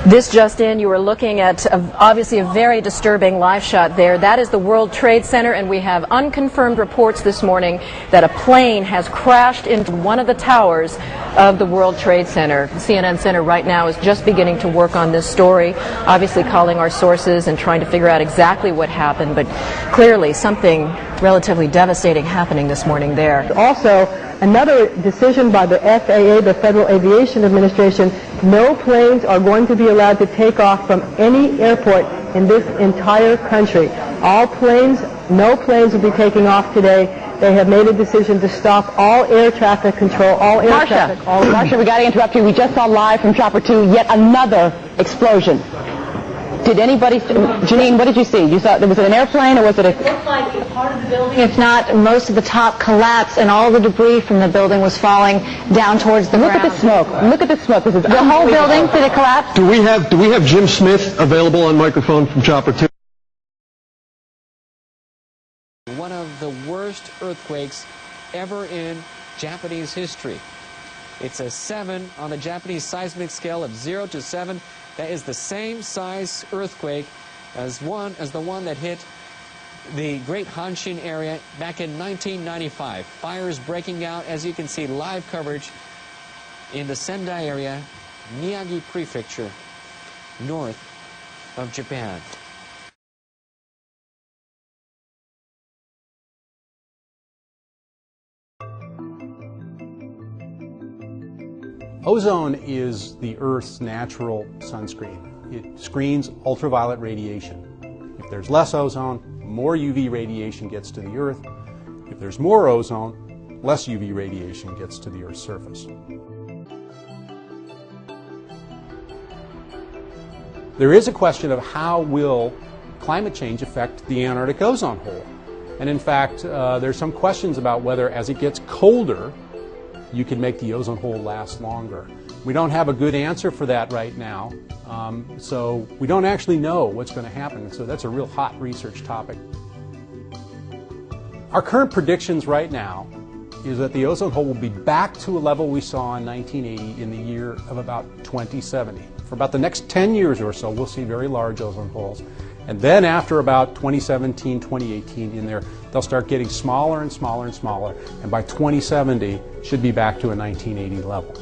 This just in, you are looking at obviously a very disturbing live shot there. That is the World Trade Center, and we have unconfirmed reports this morning that a plane has crashed into one of the towers of the World Trade Center. The CNN Center right now is just beginning to work on this story, obviously calling our sources and trying to figure out exactly what happened, but clearly something relatively devastating happening this morning there. Also, another decision by the FAA, the Federal Aviation Administration, no planes are going to be allowed to take off from any airport in this entire country. All planes, no planes will be taking off today. They have made a decision to stop all air traffic control, all air traffic. Marsha, we got to interrupt you. We just saw live from Chopper 2 yet another explosion. Did anybody, Janine, what did you see? You saw, was it an airplane or was it a... It looked like part of the building, if not most of the top, collapsed, and all the debris from the building was falling down towards the ground. Look at the smoke. Look at the smoke. This is the whole building, did it collapse? Do we have Jim Smith available on microphone from Chopper 2? One of the worst earthquakes ever in Japanese history. It's a 7 on the Japanese seismic scale of 0 to 7. That is the same size earthquake as the one that hit the Great Hanshin area back in 1995. Fires breaking out, as you can see, live coverage in the Sendai area, Miyagi Prefecture, north of Japan. Ozone is the Earth's natural sunscreen. It screens ultraviolet radiation. If there's less ozone, more UV radiation gets to the Earth. If there's more ozone, less UV radiation gets to the Earth's surface. There is a question of how will climate change affect the Antarctic ozone hole. And in fact, there's some questions about whether as it gets colder, you can make the ozone hole last longer. We don't have a good answer for that right now, so we don't actually know what's going to happen. So that's a real hot research topic. Our current predictions right now is that the ozone hole will be back to a level we saw in 1980 in the year of about 2070. For about the next 10 years or so, we'll see very large ozone holes. And then after about 2017, 2018 in there, they'll start getting smaller and smaller and smaller. And by 2070, should be back to a 1980 level.